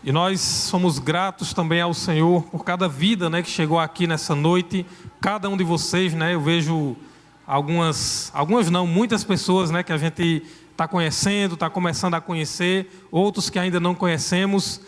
E nós somos gratos também ao Senhor por cada vida, que chegou aqui nessa noite. Cada um de vocês, eu vejo algumas não, muitas pessoas, que a gente está conhecendo, está começando a conhecer, outros que ainda não conhecemos.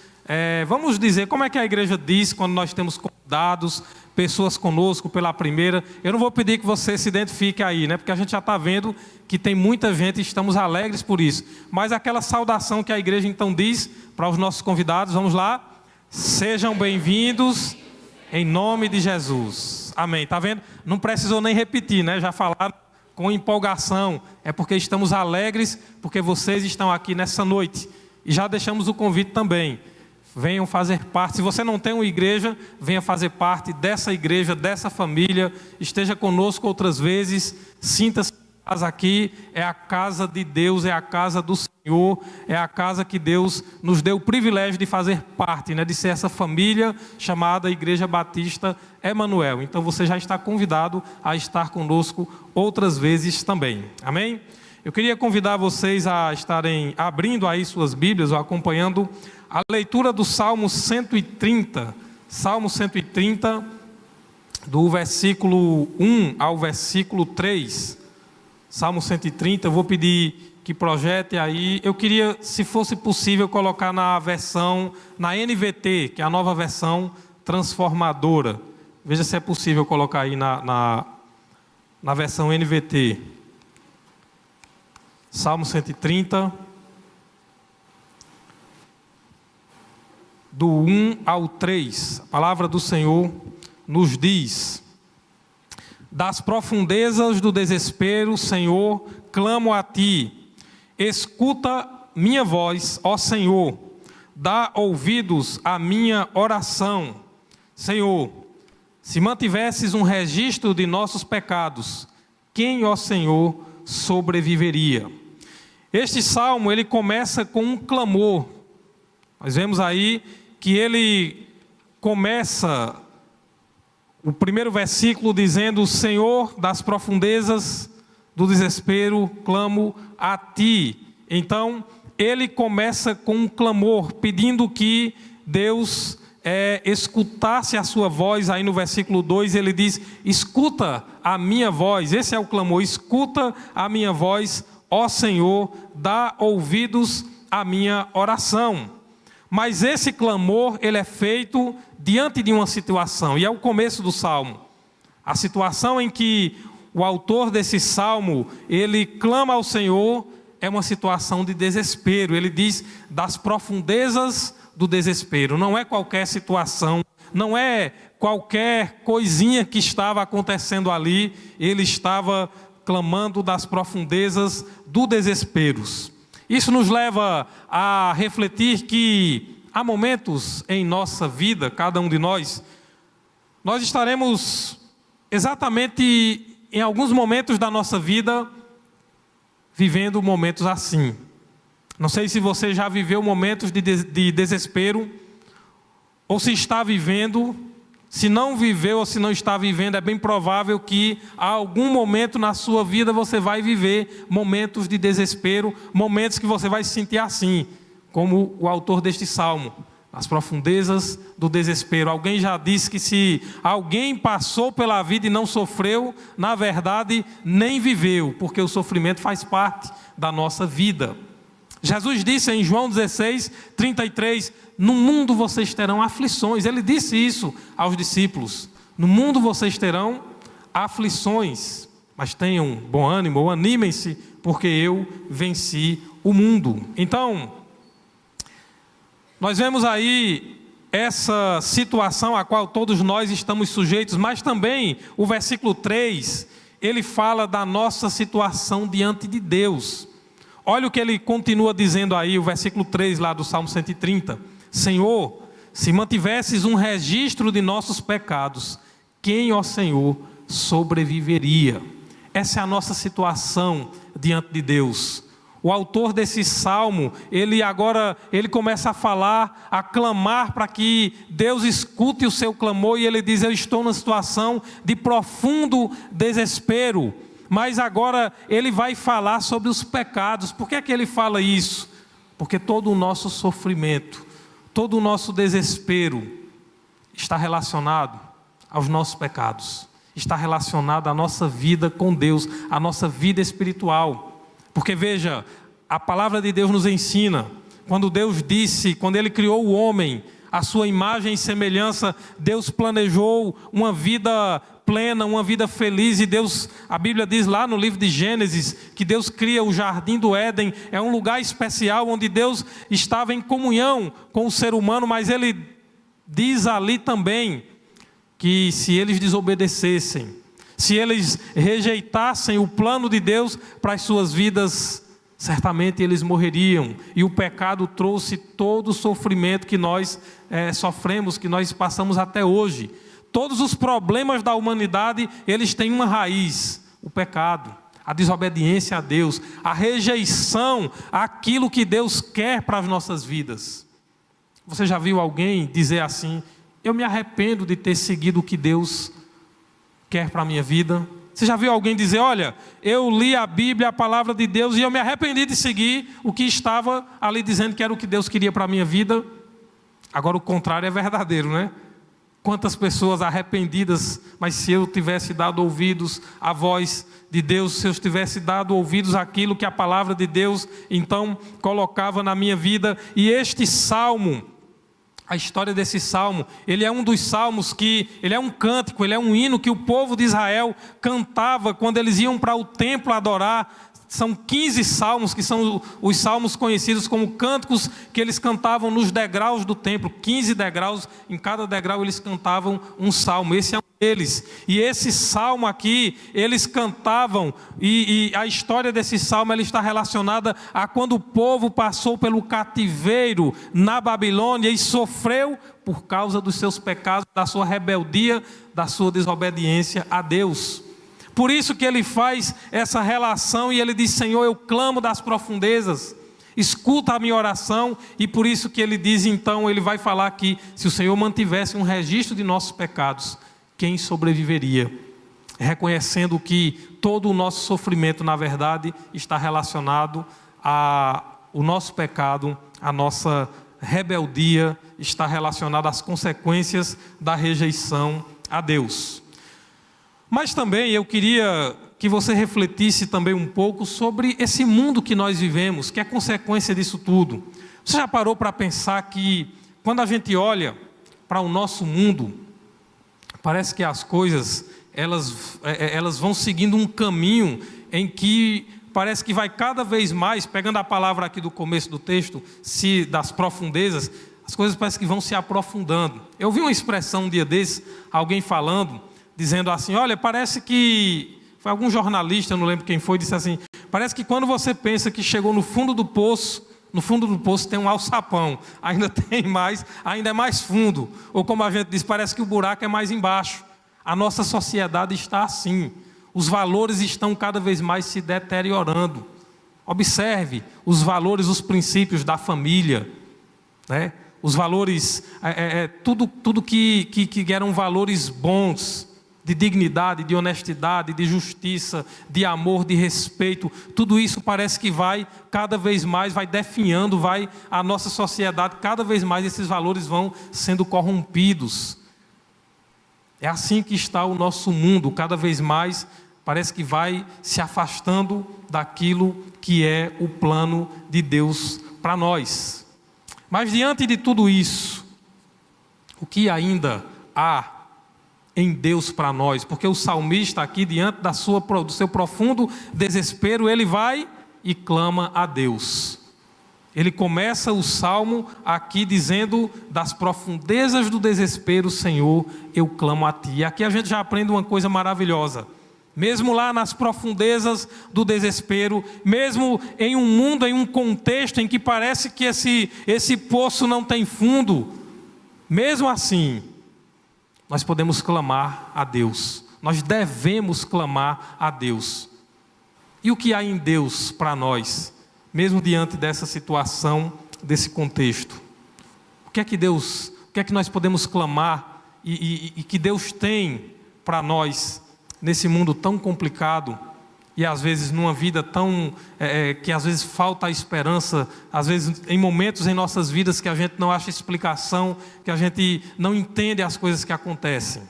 Vamos dizer, como é que a igreja diz quando nós temos convidados, pessoas conosco pela primeira? Eu não vou pedir que você se identifique aí, porque a gente já está vendo que tem muita gente e estamos alegres por isso. Mas aquela saudação que a igreja então diz para os nossos convidados, vamos lá? Sejam bem-vindos em nome de Jesus. Amém. Está vendo? Não precisou nem repetir, já falaram com empolgação. É porque estamos alegres, porque vocês estão aqui nessa noite. E já deixamos o convite também. Venham fazer parte. Se você não tem uma igreja, venha fazer parte dessa igreja, dessa família. Esteja conosco outras vezes. Sinta-se em casa aqui. É a casa de Deus, é a casa do Senhor. É a casa que Deus nos deu o privilégio de fazer parte, de ser essa família chamada Igreja Batista Emanuel. Então você já está convidado a estar conosco outras vezes também. Amém? Eu queria convidar vocês a estarem abrindo aí suas Bíblias ou acompanhando a leitura do Salmo 130, do versículo 1 ao versículo 3. Salmo 130, eu vou pedir que projete aí. Eu queria, se fosse possível, colocar na NVT, que é a nova versão transformadora. Veja se é possível colocar aí na versão NVT. Salmo 130. Do 1 ao 3, a palavra do Senhor nos diz: das profundezas do desespero, Senhor, clamo a Ti. Escuta minha voz, ó Senhor, dá ouvidos à minha oração. Senhor, se mantivesses um registro de nossos pecados, quem, ó Senhor, sobreviveria? Este salmo, ele começa com um clamor. Nós vemos aí que ele começa o primeiro versículo dizendo: Senhor, das profundezas do desespero, clamo a Ti. Então, ele começa com um clamor, pedindo que Deus escutasse a sua voz. Aí no versículo 2 ele diz: escuta a minha voz. Esse é o clamor: escuta a minha voz, ó Senhor, dá ouvidos à minha oração. Mas esse clamor, ele é feito diante de uma situação, e é o começo do Salmo. A situação em que o autor desse Salmo, ele clama ao Senhor, é uma situação de desespero. Ele diz: das profundezas do desespero. Não é qualquer situação, não é qualquer coisinha que estava acontecendo ali. Ele estava clamando das profundezas do desespero. Isso nos leva a refletir que há momentos em nossa vida, cada um de nós estaremos exatamente em alguns momentos da nossa vida vivendo momentos assim. Não sei se você já viveu momentos de desespero, ou se está vivendo. Se não viveu ou se não está vivendo, é bem provável que a algum momento na sua vida você vai viver momentos de desespero, momentos que você vai se sentir assim, como o autor deste salmo, as profundezas do desespero. Alguém já disse que se alguém passou pela vida e não sofreu, na verdade nem viveu, porque o sofrimento faz parte da nossa vida. Jesus disse em João 16, 33, no mundo vocês terão aflições. Ele disse isso aos discípulos: no mundo vocês terão aflições, mas tenham bom ânimo, ou animem-se, porque eu venci o mundo. Então, nós vemos aí essa situação a qual todos nós estamos sujeitos, mas também o versículo 3, ele fala da nossa situação diante de Deus. Olha o que ele continua dizendo aí, o versículo 3 lá do Salmo 130. Senhor, se mantivesses um registro de nossos pecados, quem, ó Senhor, sobreviveria? Essa é a nossa situação diante de Deus. O autor desse salmo, ele começa a falar, a clamar para que Deus escute o seu clamor, e ele diz: eu estou numa situação de profundo desespero. Mas agora ele vai falar sobre os pecados. Por que é que ele fala isso? Porque todo o nosso sofrimento, todo o nosso desespero está relacionado aos nossos pecados, está relacionado à nossa vida com Deus, à nossa vida espiritual. Porque veja, a palavra de Deus nos ensina, quando Deus disse, quando Ele criou o homem, a sua imagem e semelhança, Deus planejou uma vida plena, uma vida feliz, e Deus, a Bíblia diz lá no livro de Gênesis, que Deus cria o jardim do Éden, é um lugar especial, onde Deus estava em comunhão com o ser humano, mas Ele diz ali também, que se eles desobedecessem, se eles rejeitassem o plano de Deus para as suas vidas, certamente eles morreriam. E o pecado trouxe todo o sofrimento que nós sofremos, que nós passamos até hoje. Todos os problemas da humanidade, eles têm uma raiz: o pecado, a desobediência a Deus, a rejeição àquilo que Deus quer para as nossas vidas. Você já viu alguém dizer assim: eu me arrependo de ter seguido o que Deus quer para a minha vida? Você já viu alguém dizer: olha, eu li a Bíblia, a palavra de Deus, e eu me arrependi de seguir o que estava ali dizendo que era o que Deus queria para a minha vida? Agora o contrário é verdadeiro, né? Quantas pessoas arrependidas, mas se eu tivesse dado ouvidos à voz de Deus, se eu tivesse dado ouvidos àquilo que a palavra de Deus então colocava na minha vida. E este salmo, a história desse salmo, ele é um dos salmos que, ele é um cântico, ele é um hino que o povo de Israel cantava quando eles iam para o templo adorar. São 15 salmos, que são os salmos conhecidos como cânticos, que eles cantavam nos degraus do templo. 15 degraus, em cada degrau eles cantavam um salmo. Esse é um deles. E esse salmo aqui, eles cantavam, e a história desse salmo, ela está relacionada a quando o povo passou pelo cativeiro na Babilônia e sofreu por causa dos seus pecados, da sua rebeldia, da sua desobediência a Deus. Por isso que ele faz essa relação e ele diz: Senhor, eu clamo das profundezas, escuta a minha oração. E por isso que ele diz, então, ele vai falar aqui: se o Senhor mantivesse um registro de nossos pecados, quem sobreviveria? Reconhecendo que todo o nosso sofrimento, na verdade, está relacionado ao nosso pecado, a nossa rebeldia, está relacionada às consequências da rejeição a Deus. Mas também eu queria que você refletisse também um pouco sobre esse mundo que nós vivemos, que é consequência disso tudo. Você já parou para pensar que quando a gente olha para o nosso mundo, parece que as coisas elas vão seguindo um caminho em que parece que vai cada vez mais, pegando a palavra aqui do começo do texto, das profundezas, as coisas parecem que vão se aprofundando. Eu vi uma expressão um dia desses, alguém falando, dizendo assim: olha, parece que, foi algum jornalista, eu não lembro quem foi, disse assim: parece que quando você pensa que chegou no fundo do poço tem um alçapão, ainda tem mais, ainda é mais fundo. Ou como a gente diz, parece que o buraco é mais embaixo. A nossa sociedade está assim, os valores estão cada vez mais se deteriorando. Observe os valores, os princípios da família, né? Os valores, tudo que eram valores bons, de dignidade, de honestidade, de justiça, de amor, de respeito, tudo isso parece que vai cada vez mais, vai definhando, a nossa sociedade, cada vez mais esses valores vão sendo corrompidos. É assim que está o nosso mundo, cada vez mais parece que vai se afastando daquilo que é o plano de Deus para nós. Mas diante de tudo isso, o que ainda há em Deus para nós? Porque o salmista aqui, diante do seu profundo desespero, ele vai e clama a Deus. Ele começa o salmo aqui dizendo: das profundezas do desespero, Senhor, eu clamo a Ti. E aqui a gente já aprende uma coisa maravilhosa. Mesmo lá nas profundezas do desespero, mesmo em um mundo, em um contexto em que parece que esse poço não tem fundo, mesmo assim, nós podemos clamar a Deus, nós devemos clamar a Deus. E o que há em Deus para nós, mesmo diante dessa situação, desse contexto? O que é que nós podemos clamar e que Deus tem para nós nesse mundo tão complicado e às vezes numa vida tão, que às vezes falta a esperança, às vezes em momentos em nossas vidas que a gente não acha explicação, que a gente não entende as coisas que acontecem.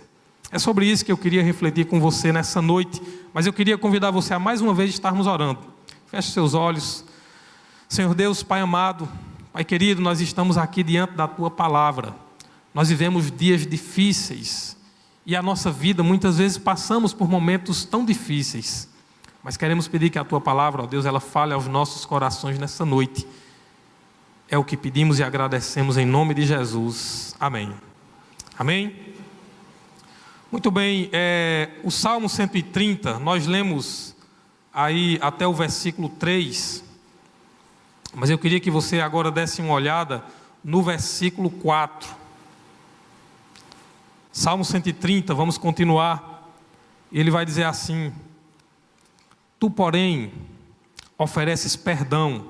É sobre isso que eu queria refletir com você nessa noite, mas eu queria convidar você a mais uma vez estarmos orando. Feche seus olhos. Senhor Deus, Pai amado, Pai querido, nós estamos aqui diante da Tua Palavra. Nós vivemos dias difíceis e a nossa vida, muitas vezes passamos por momentos tão difíceis. Mas queremos pedir que a Tua Palavra, ó Deus, ela fale aos nossos corações nessa noite. É o que pedimos e agradecemos em nome de Jesus. Amém. Amém? Muito bem, o Salmo 130, nós lemos aí até o versículo 3, mas eu queria que você agora desse uma olhada no versículo 4. Salmo 130, vamos continuar. Ele vai dizer assim: Tu, porém, ofereces perdão,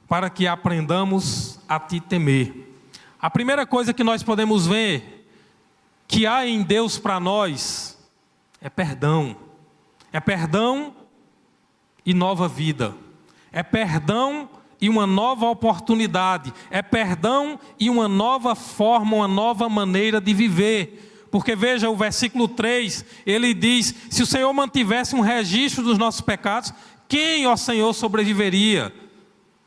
para que aprendamos a Te temer. A primeira coisa que nós podemos ver que há em Deus para nós é perdão. É perdão e nova vida. É perdão e uma nova oportunidade. É perdão e uma nova forma, uma nova maneira de viver. Porque veja o versículo 3, ele diz: se o Senhor mantivesse um registro dos nossos pecados, quem, ó Senhor, sobreviveria?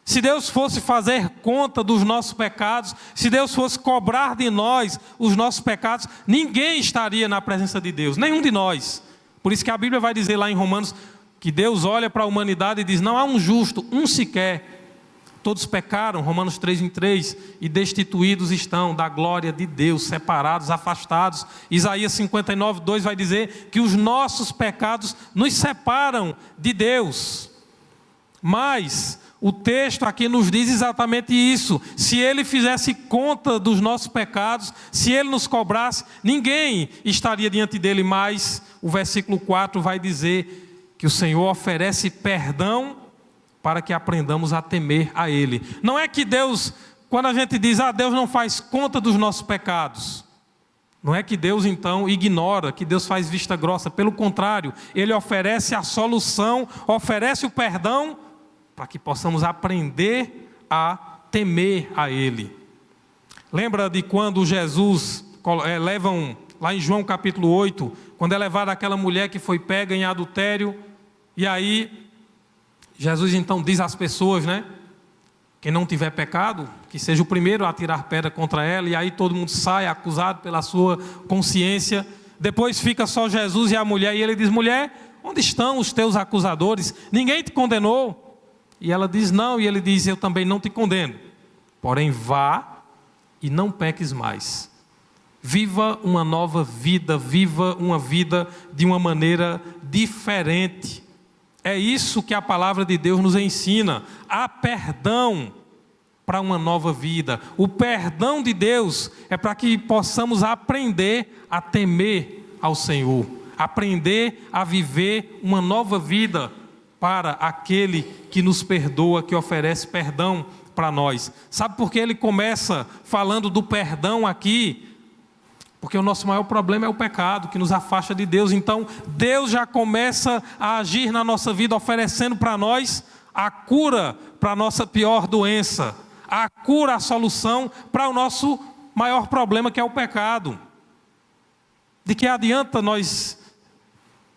Se Deus fosse fazer conta dos nossos pecados, se Deus fosse cobrar de nós os nossos pecados, ninguém estaria na presença de Deus, nenhum de nós. Por isso que a Bíblia vai dizer lá em Romanos, que Deus olha para a humanidade e diz: não há um justo, um sequer. Todos pecaram, Romanos 3:3, e destituídos estão da glória de Deus, separados, afastados. Isaías 59:2 vai dizer que os nossos pecados nos separam de Deus. Mas o texto aqui nos diz exatamente isso: se Ele fizesse conta dos nossos pecados, se Ele nos cobrasse, ninguém estaria diante dEle. Mas o versículo 4 vai dizer que o Senhor oferece perdão para que aprendamos a temer a Ele. Não é que Deus, quando a gente diz: Deus não faz conta dos nossos pecados, não é que Deus então ignora, que Deus faz vista grossa. Pelo contrário, Ele oferece a solução, oferece o perdão, para que possamos aprender a temer a Ele. Lembra de quando Jesus levam, lá em João capítulo 8, quando é levada aquela mulher que foi pega em adultério, e aí Jesus então diz às pessoas, né? Quem não tiver pecado, que seja o primeiro a atirar pedra contra ela, e aí todo mundo sai acusado pela sua consciência. Depois fica só Jesus e a mulher, e ele diz: mulher, onde estão os teus acusadores? Ninguém te condenou? E ela diz: não, e ele diz: eu também não te condeno, porém vá e não peques mais. Viva uma nova vida, viva uma vida de uma maneira diferente. É isso que a palavra de Deus nos ensina. Há perdão para uma nova vida. O perdão de Deus é para que possamos aprender a temer ao Senhor, aprender a viver uma nova vida para aquele que nos perdoa, que oferece perdão para nós. Sabe por que ele começa falando do perdão aqui? Porque o nosso maior problema é o pecado, que nos afasta de Deus. Então, Deus já começa a agir na nossa vida, oferecendo para nós a cura para a nossa pior doença, a cura, a solução para o nosso maior problema, que é o pecado. De que adianta nós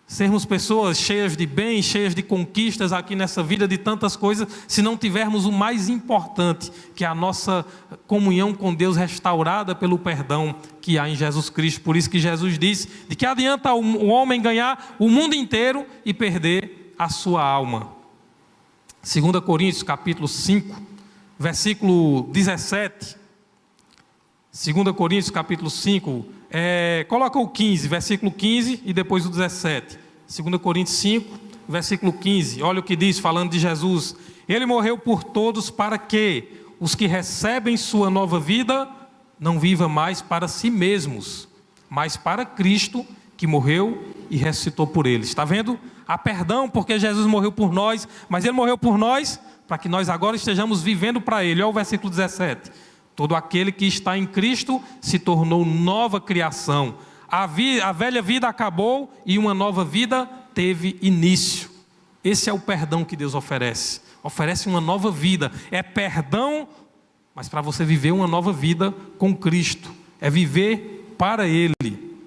sermos pessoas cheias de bem, cheias de conquistas aqui nessa vida, de tantas coisas, se não tivermos o mais importante, que é a nossa comunhão com Deus restaurada pelo perdão que há em Jesus Cristo. Por isso que Jesus disse: de que adianta o homem ganhar o mundo inteiro e perder a sua alma. 2 Coríntios capítulo 5, versículo 17. 2 Coríntios capítulo 5, coloca o 15, versículo 15 e depois o 17. 2 Coríntios 5, versículo 15, olha o que diz, falando de Jesus: Ele morreu por todos, para que os que recebem sua nova vida não vivam mais para si mesmos, mas para Cristo, que morreu e ressuscitou por eles. Está vendo? Há perdão porque Jesus morreu por nós, mas Ele morreu por nós para que nós agora estejamos vivendo para Ele. Olha o versículo 17: todo aquele que está em Cristo se tornou nova criação. A velha vida acabou e uma nova vida teve início. Esse é o perdão que Deus oferece. Oferece uma nova vida. É perdão, mas para você viver uma nova vida com Cristo. É viver para Ele.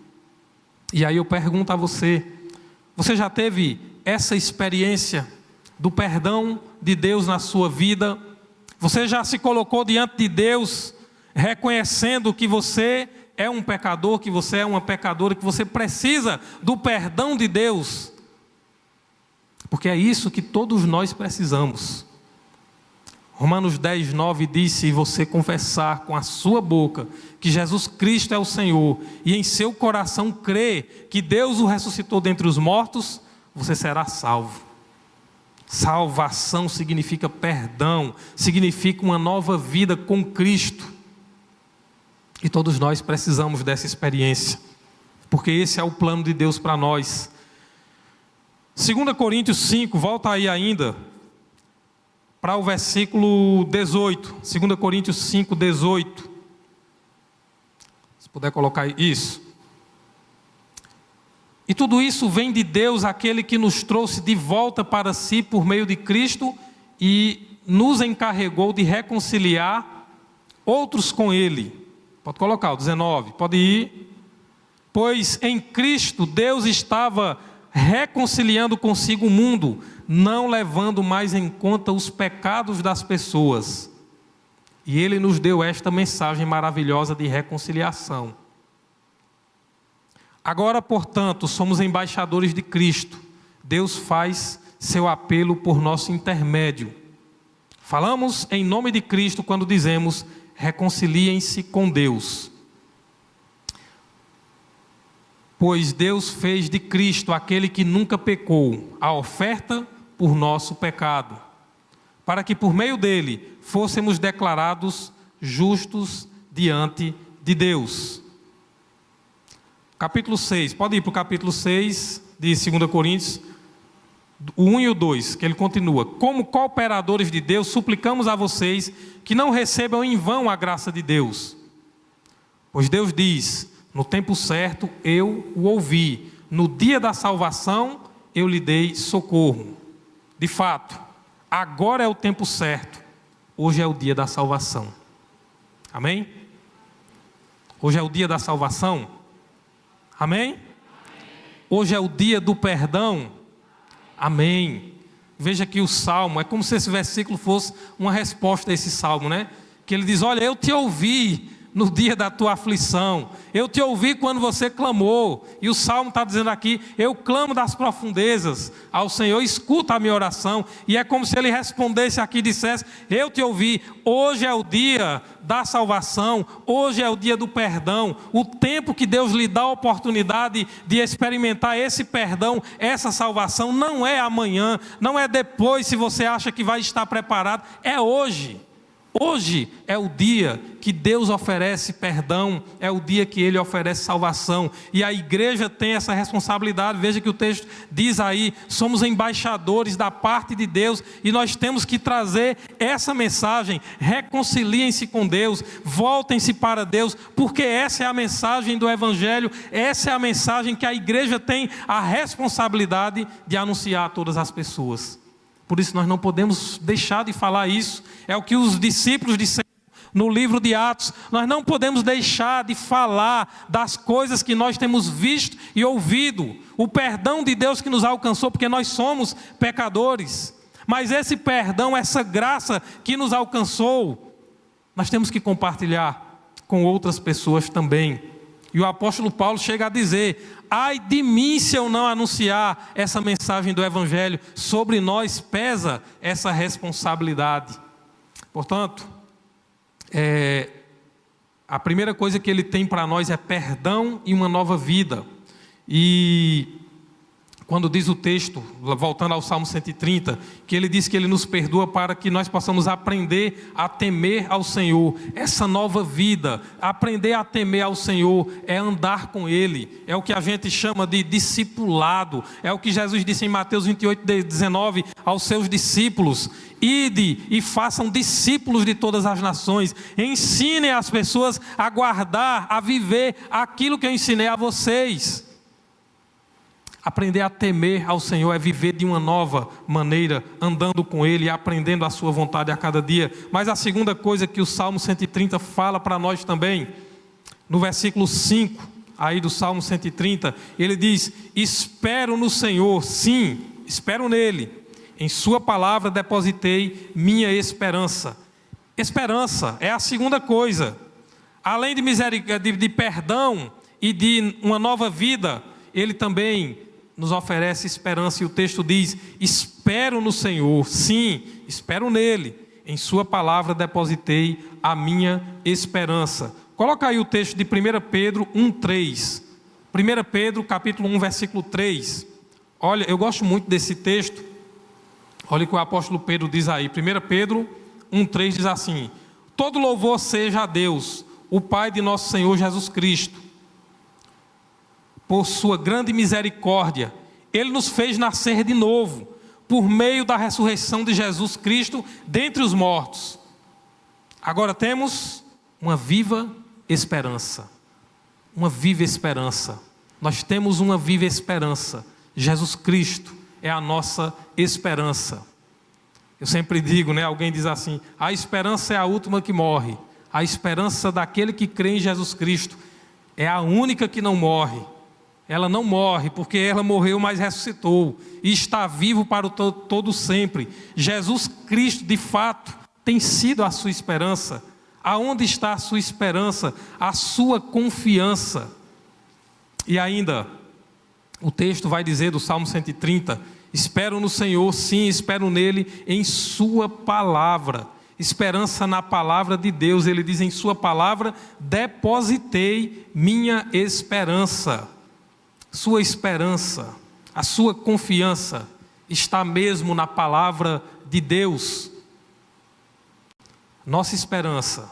E aí eu pergunto a você: você já teve essa experiência do perdão de Deus na sua vida? Você já se colocou diante de Deus, reconhecendo que você é um pecador, que você é uma pecadora, que você precisa do perdão de Deus? Porque é isso que todos nós precisamos. Romanos 10, 9 diz: se você confessar com a sua boca que Jesus Cristo é o Senhor, e em seu coração crer que Deus o ressuscitou dentre os mortos, você será salvo. Salvação significa perdão, significa uma nova vida com Cristo. E todos nós precisamos dessa experiência, porque esse é o plano de Deus para nós. 2 Coríntios 5, volta aí ainda, para o versículo 18. 2 Coríntios 5, 18. Se puder colocar isso. E tudo isso vem de Deus, aquele que nos trouxe de volta para si por meio de Cristo e nos encarregou de reconciliar outros com Ele. Pode colocar o 19, pode ir. Pois em Cristo Deus estava reconciliando consigo o mundo, não levando mais em conta os pecados das pessoas. E Ele nos deu esta mensagem maravilhosa de reconciliação. Agora, portanto, somos embaixadores de Cristo. Deus faz seu apelo por nosso intermédio. Falamos em nome de Cristo quando dizemos: reconciliem-se com Deus. Pois Deus fez de Cristo, aquele que nunca pecou, a oferta por nosso pecado, para que por meio dele fôssemos declarados justos diante de Deus. Capítulo 6, pode ir para o capítulo 6 de 2 Coríntios, o 1 e o 2, que ele continua: como cooperadores de Deus, suplicamos a vocês que não recebam em vão a graça de Deus. Pois Deus diz: no tempo certo eu o ouvi, no dia da salvação eu lhe dei socorro. De fato, agora é o tempo certo, hoje é o dia da salvação. Amém? Hoje é o dia da salvação. Amém? Hoje é o dia do perdão. Amém. Veja que o salmo, é como se esse versículo fosse uma resposta a esse salmo, né? Que ele diz: olha, eu te ouvi no dia da tua aflição, eu te ouvi quando você clamou. E o salmo está dizendo aqui: eu clamo das profundezas ao Senhor, escuta a minha oração. E é como se ele respondesse aqui e dissesse: eu te ouvi. Hoje é o dia da salvação, hoje é o dia do perdão. O tempo que Deus lhe dá a oportunidade de experimentar esse perdão, essa salvação, não é amanhã, não é depois, se você acha que vai estar preparado, é hoje. Hoje é o dia que Deus oferece perdão, é o dia que Ele oferece salvação. E a igreja tem essa responsabilidade. Veja que o texto diz aí: somos embaixadores da parte de Deus, e nós temos que trazer essa mensagem: reconciliem-se com Deus, voltem-se para Deus, porque essa é a mensagem do Evangelho, essa é a mensagem que a igreja tem a responsabilidade de anunciar a todas as pessoas. Por isso nós não podemos deixar de falar isso. É o que os discípulos disseram no livro de Atos. Nós não podemos deixar de falar das coisas que nós temos visto e ouvido. O perdão de Deus que nos alcançou, porque nós somos pecadores. Mas esse perdão, essa graça que nos alcançou, nós temos que compartilhar com outras pessoas também. E o apóstolo Paulo chega a dizer: ai de mim se eu não anunciar essa mensagem do Evangelho. Sobre nós pesa essa responsabilidade. Portanto, a primeira coisa que Ele tem para nós é perdão e uma nova vida. E quando diz o texto, voltando ao Salmo 130, que Ele diz que Ele nos perdoa para que nós possamos aprender a temer ao Senhor. Essa nova vida, aprender a temer ao Senhor, é andar com Ele. É o que a gente chama de discipulado. É o que Jesus disse em Mateus 28, 19 aos seus discípulos: ide e façam discípulos de todas as nações. Ensinem as pessoas a guardar, a viver aquilo que eu ensinei a vocês. Aprender a temer ao Senhor é viver de uma nova maneira, andando com Ele e aprendendo a sua vontade a cada dia. Mas a segunda coisa que o Salmo 130 fala para nós também, no versículo 5, aí do Salmo 130, ele diz: espero no Senhor, sim, espero nele, em sua palavra depositei minha esperança. Esperança é a segunda coisa. Além de misericórdia, de perdão e de uma nova vida, ele também nos oferece esperança, e o texto diz: espero no Senhor, sim, espero nele, em sua palavra depositei a minha esperança. Coloca aí o texto de 1 Pedro 1,3. 1 Pedro capítulo 1, versículo 3. Olha, eu gosto muito desse texto. Olha o que o apóstolo Pedro diz aí. 1 Pedro 1,3 diz assim: todo louvor seja a Deus, o Pai de nosso Senhor Jesus Cristo. Por sua grande misericórdia, Ele nos fez nascer de novo, por meio da ressurreição de Jesus Cristo dentre os mortos. Agora temos uma viva esperança. Uma viva esperança. Nós temos uma viva esperança. Jesus Cristo é a nossa esperança. Eu sempre digo, né? Alguém diz assim: a esperança é a última que morre. A esperança daquele que crê em Jesus Cristo é a única que não morre. Ela não morre porque ela morreu, mas ressuscitou e está vivo para o todo sempre. Jesus Cristo, de fato, tem sido a sua esperança. Aonde está a sua esperança? A sua confiança. E ainda, o texto vai dizer do Salmo 130: espero no Senhor, sim, espero nele, em sua palavra. Esperança na palavra de Deus. Ele diz: em sua palavra depositei minha esperança. Sua esperança, a sua confiança está mesmo na palavra de Deus. Nossa esperança,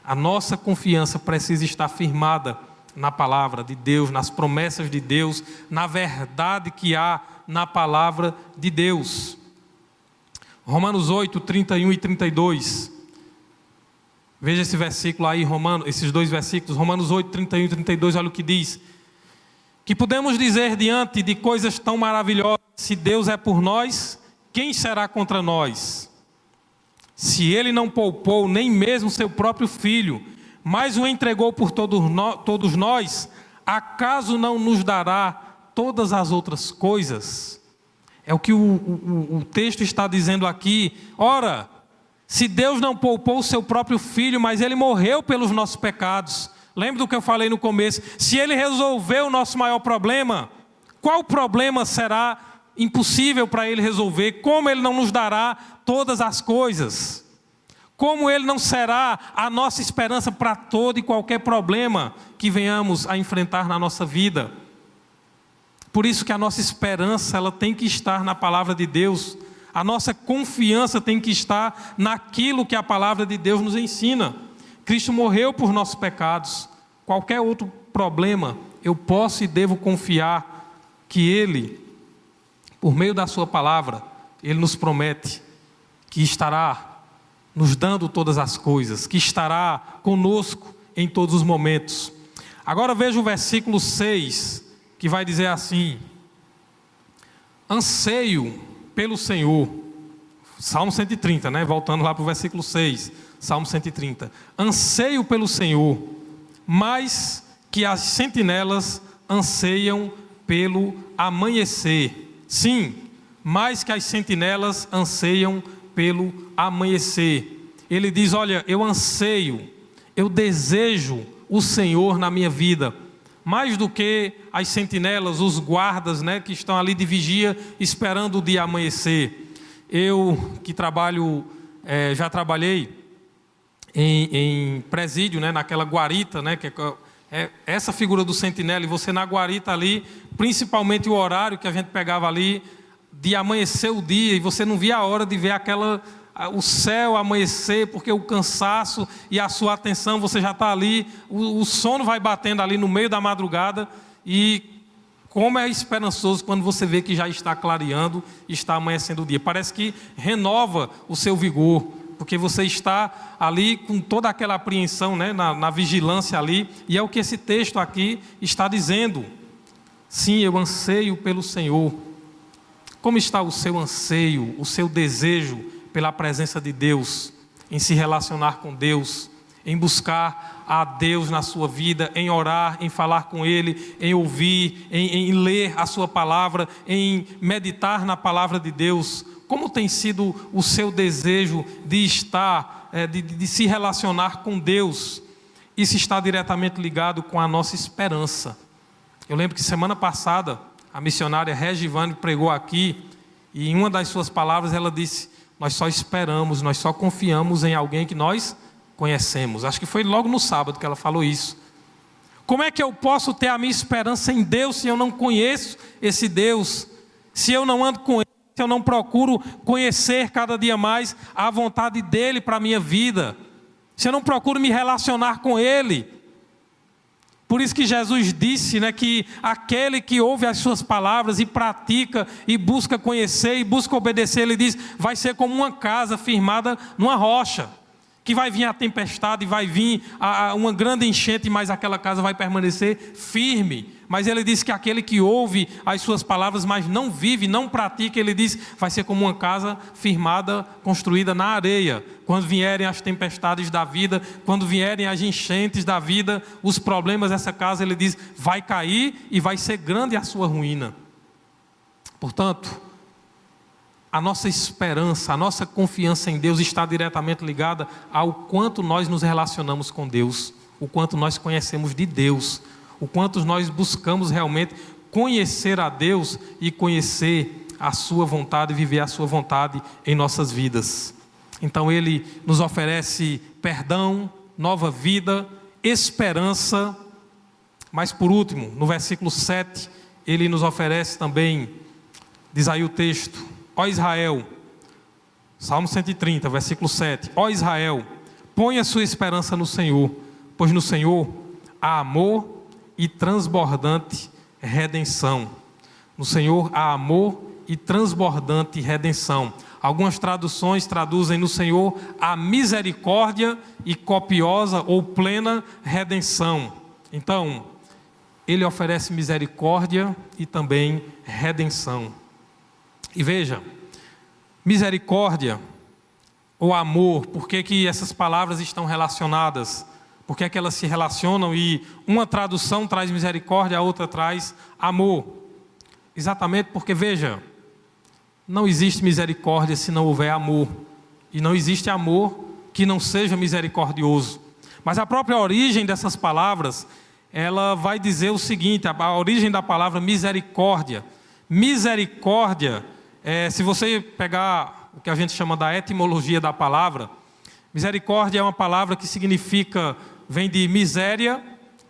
a nossa confiança precisa estar firmada na palavra de Deus, nas promessas de Deus, na verdade que há na palavra de Deus. Romanos 8, 31 e 32. Veja esse versículo aí, esses dois versículos, Romanos 8, 31 e 32, olha o que diz: que podemos dizer diante de coisas tão maravilhosas, se Deus é por nós, quem será contra nós? Se Ele não poupou nem mesmo seu próprio Filho, mas o entregou por todos nós, acaso não nos dará todas as outras coisas? É o que o texto está dizendo aqui. Ora, se Deus não poupou o seu próprio Filho, mas Ele morreu pelos nossos pecados. Lembra do que eu falei no começo? Se Ele resolveu o nosso maior problema, qual problema será impossível para Ele resolver? Como Ele não nos dará todas as coisas? Como Ele não será a nossa esperança para todo e qualquer problema que venhamos a enfrentar na nossa vida? Por isso que a nossa esperança, ela tem que estar na palavra de Deus. A nossa confiança tem que estar naquilo que a palavra de Deus nos ensina. Cristo morreu por nossos pecados. Qualquer outro problema, eu posso e devo confiar que Ele, por meio da sua palavra, Ele nos promete que estará nos dando todas as coisas, que estará conosco em todos os momentos. Agora veja o versículo 6, que vai dizer assim: anseio pelo Senhor. Salmo 130, né? Voltando lá para o versículo 6, Salmo 130. Anseio pelo Senhor, mais que as sentinelas anseiam pelo amanhecer. Sim, mais que as sentinelas anseiam pelo amanhecer. Ele diz: olha, eu anseio, eu desejo o Senhor na minha vida, mais do que as sentinelas, os guardas, né, que estão ali de vigia, esperando o dia amanhecer. Eu que trabalho, já trabalhei em presídio, né, naquela guarita, né, que é essa figura do sentinela, e você na guarita ali, principalmente o horário que a gente pegava ali, de amanhecer o dia, e você não via a hora de ver o céu amanhecer, porque o cansaço e a sua atenção, você já está ali, o sono vai batendo ali no meio da madrugada, e como é esperançoso quando você vê que já está clareando, está amanhecendo o dia. Parece que renova o seu vigor, porque você está ali com toda aquela apreensão, né, na vigilância ali, e é o que esse texto aqui está dizendo. Sim, eu anseio pelo Senhor. Como está o seu anseio, o seu desejo pela presença de Deus, em se relacionar com Deus, em buscar a Deus na sua vida, em orar, em falar com Ele, em ouvir, em ler a sua palavra, em meditar na palavra de Deus? Como tem sido o seu desejo de estar, de se relacionar com Deus? Isso está diretamente ligado com a nossa esperança. Eu lembro que semana passada, a missionária Regivane pregou aqui, e em uma das suas palavras ela disse: nós só esperamos, nós só confiamos em alguém que nós conhecemos. Acho que foi logo no sábado que ela falou isso. Como é que eu posso ter a minha esperança em Deus se eu não conheço esse Deus? Se eu não ando com Ele, se eu não procuro conhecer cada dia mais a vontade dEle para a minha vida? Se eu não procuro me relacionar com Ele? Por isso que Jesus disse, que aquele que ouve as suas palavras e pratica, e busca conhecer, e busca obedecer, Ele diz, vai ser como uma casa firmada numa rocha, que vai vir a tempestade, vai vir uma grande enchente, mas aquela casa vai permanecer firme. Mas Ele diz que aquele que ouve as suas palavras, mas não vive, não pratica, Ele diz, vai ser como uma casa firmada, construída na areia. Quando vierem as tempestades da vida, quando vierem as enchentes da vida, os problemas dessa casa, Ele diz, vai cair e vai ser grande a sua ruína. Portanto, a nossa esperança, a nossa confiança em Deus está diretamente ligada ao quanto nós nos relacionamos com Deus, o quanto nós conhecemos de Deus, o quanto nós buscamos realmente conhecer a Deus e conhecer a sua vontade, viver a sua vontade em nossas vidas. Então Ele nos oferece perdão, nova vida, esperança, mas por último, no versículo 7, Ele nos oferece também, diz aí o texto: ó Israel, Salmo 130, versículo 7, ó Israel, põe a sua esperança no Senhor, pois no Senhor há amor e transbordante redenção. No Senhor há amor e transbordante redenção. Algumas traduções traduzem no Senhor a misericórdia e copiosa ou plena redenção. Então, Ele oferece misericórdia e também redenção. E veja, misericórdia ou amor, por que essas palavras estão relacionadas? Por que elas se relacionam e uma tradução traz misericórdia, a outra traz amor? Exatamente porque, veja, não existe misericórdia se não houver amor. E não existe amor que não seja misericordioso. Mas a própria origem dessas palavras, ela vai dizer o seguinte, a origem da palavra misericórdia. Misericórdia, se você pegar o que a gente chama da etimologia da palavra, misericórdia é uma palavra que significa, vem de miséria,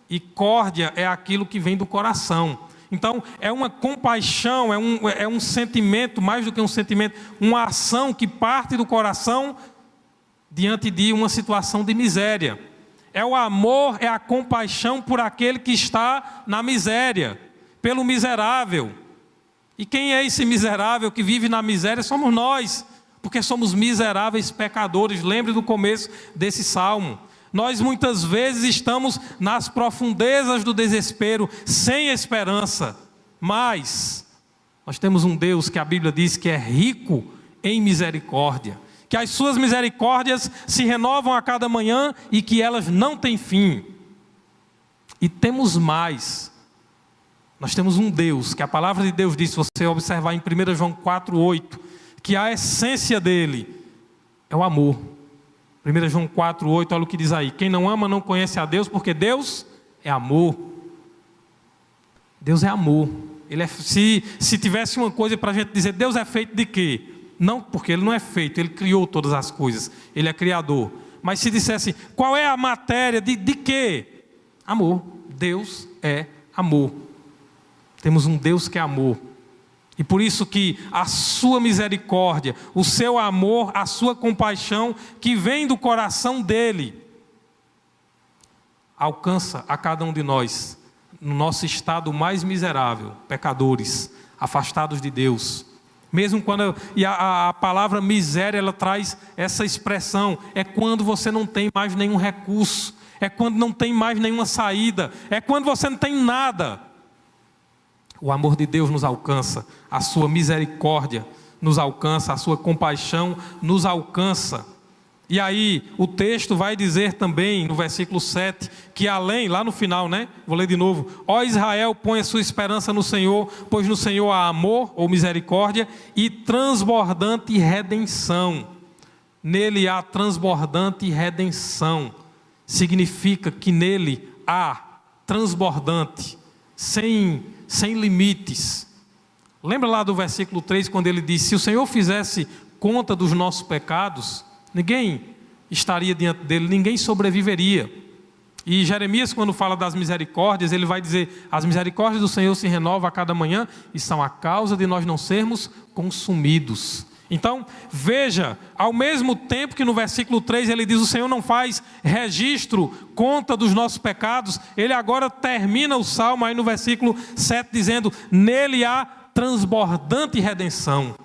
e córdia é aquilo que vem do coração. Então, é uma compaixão, é um sentimento, mais do que um sentimento, uma ação que parte do coração diante de uma situação de miséria. É o amor, é a compaixão por aquele que está na miséria, pelo miserável. E quem é esse miserável que vive na miséria? Somos nós, porque somos miseráveis pecadores. Lembre do começo desse salmo. Nós muitas vezes estamos nas profundezas do desespero, sem esperança. Mas nós temos um Deus que a Bíblia diz que é rico em misericórdia, que as suas misericórdias se renovam a cada manhã e que elas não têm fim. E temos mais. Nós temos um Deus, que a palavra de Deus diz, se você observar em 1 João 4,8, que a essência dele é o amor. 1 João 4,8, olha o que diz aí: quem não ama não conhece a Deus, porque Deus é amor. Deus é amor. Se tivesse uma coisa para a gente dizer, Deus é feito de quê? Não, porque Ele não é feito, Ele criou todas as coisas, Ele é criador. Mas se dissesse, qual é a matéria de quê? Amor. Deus é amor. Temos um Deus que é amor. E por isso que a sua misericórdia, o seu amor, a sua compaixão, que vem do coração dele, alcança a cada um de nós, no nosso estado mais miserável, pecadores, afastados de Deus. Mesmo quando, e a palavra miséria, ela traz essa expressão, é quando você não tem mais nenhum recurso, é quando não tem mais nenhuma saída, é quando você não tem nada. O amor de Deus nos alcança, a sua misericórdia nos alcança, a sua compaixão nos alcança. E aí o texto vai dizer também no versículo 7, que além, lá no final, vou ler de novo: ó Israel, põe a sua esperança no Senhor, pois no Senhor há amor ou misericórdia e transbordante redenção. Nele há transbordante redenção. Significa que nele há transbordante, sem limites. Lembra lá do versículo 3, quando ele diz: se o Senhor fizesse conta dos nossos pecados, ninguém estaria diante dele, ninguém sobreviveria. E Jeremias, quando fala das misericórdias, ele vai dizer: as misericórdias do Senhor se renovam a cada manhã e são a causa de nós não sermos consumidos. Então, veja, ao mesmo tempo que no versículo 3 ele diz: o Senhor não faz registro, conta dos nossos pecados, ele agora termina o salmo aí no versículo 7 dizendo: nele há transbordante redenção.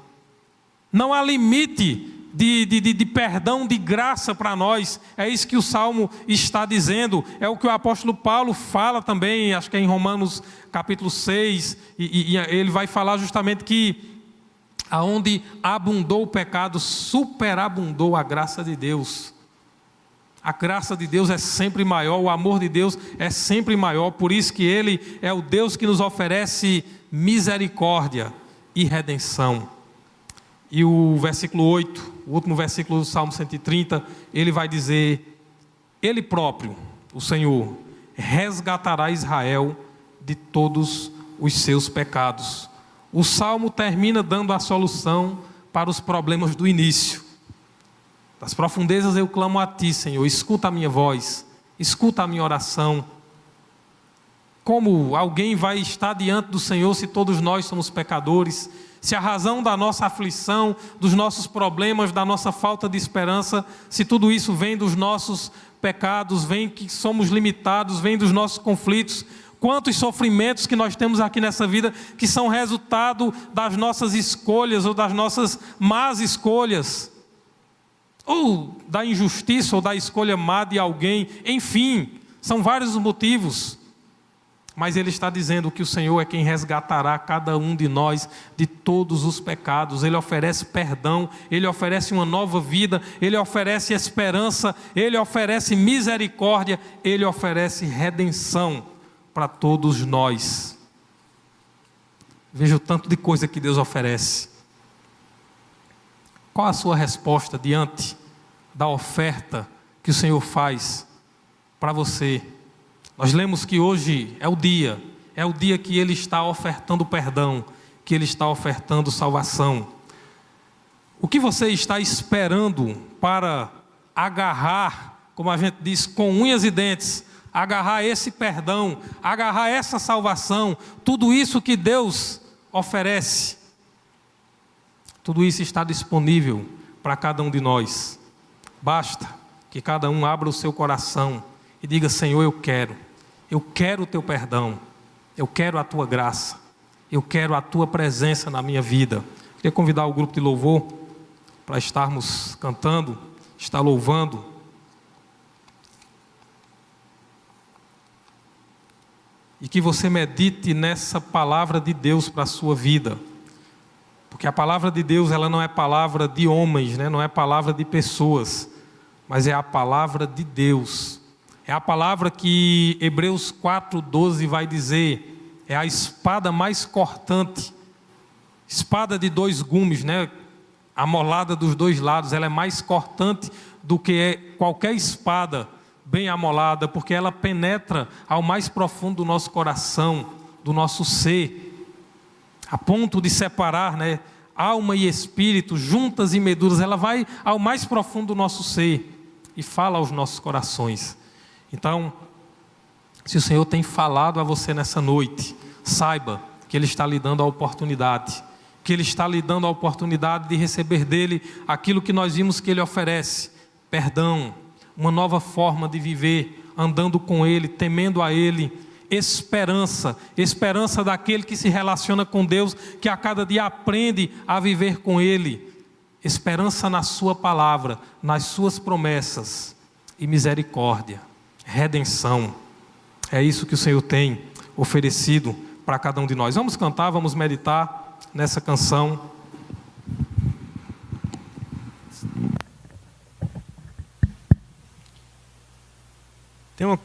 Não há limite de perdão, de graça para nós. É isso que o Salmo está dizendo. É o que o apóstolo Paulo fala também, acho que é em Romanos capítulo 6, e ele vai falar justamente que aonde abundou o pecado, superabundou a graça de Deus. A graça de Deus é sempre maior, o amor de Deus é sempre maior, por isso que Ele é o Deus que nos oferece misericórdia e redenção. E o versículo 8, o último versículo do Salmo 130, ele vai dizer: Ele próprio, o Senhor, resgatará Israel de todos os seus pecados. O Salmo termina dando a solução para os problemas do início. Das profundezas eu clamo a Ti, Senhor, escuta a minha voz, escuta a minha oração. Como alguém vai estar diante do Senhor se todos nós somos pecadores? Se a razão da nossa aflição, dos nossos problemas, da nossa falta de esperança, se tudo isso vem dos nossos pecados, vem que somos limitados, vem dos nossos conflitos, quantos sofrimentos que nós temos aqui nessa vida que são resultado das nossas escolhas ou das nossas más escolhas, ou da injustiça ou da escolha má de alguém, enfim, são vários os motivos. Mas Ele está dizendo que o Senhor é quem resgatará cada um de nós de todos os pecados. Ele oferece perdão, Ele oferece uma nova vida, Ele oferece esperança, Ele oferece misericórdia, Ele oferece redenção para todos nós. Veja o tanto de coisa que Deus oferece. Qual a sua resposta diante da oferta que o Senhor faz para você? Nós lemos que hoje é o dia que Ele está ofertando perdão, que Ele está ofertando salvação. O que você está esperando para agarrar, como a gente diz, com unhas e dentes, agarrar esse perdão, agarrar essa salvação, tudo isso que Deus oferece, tudo isso está disponível para cada um de nós. Basta que cada um abra o seu coração e diga: Senhor, eu quero o Teu perdão, eu quero a Tua graça, eu quero a Tua presença na minha vida. Queria convidar o grupo de louvor para estarmos cantando, estar louvando. E que você medite nessa palavra de Deus para a sua vida. Porque a palavra de Deus, ela não é palavra de homens, não é palavra de pessoas, mas é a palavra de Deus. É a palavra que Hebreus 4:12 vai dizer: é a espada mais cortante, espada de 2 gumes, amolada dos 2 lados. Ela é mais cortante do que qualquer espada bem amolada, porque ela penetra ao mais profundo do nosso coração, do nosso ser, a ponto de separar, alma e espírito, juntas e medulas. Ela vai ao mais profundo do nosso ser e fala aos nossos corações. Então, se o Senhor tem falado a você nessa noite, saiba que Ele está lhe dando a oportunidade, que Ele está lhe dando a oportunidade de receber dEle aquilo que nós vimos que Ele oferece: perdão, uma nova forma de viver, andando com Ele, temendo a Ele, esperança daquele que se relaciona com Deus, que a cada dia aprende a viver com Ele, esperança na Sua palavra, nas Suas promessas, e misericórdia, redenção. É isso que o Senhor tem oferecido para cada um de nós. Vamos cantar, vamos meditar nessa canção. Tem uma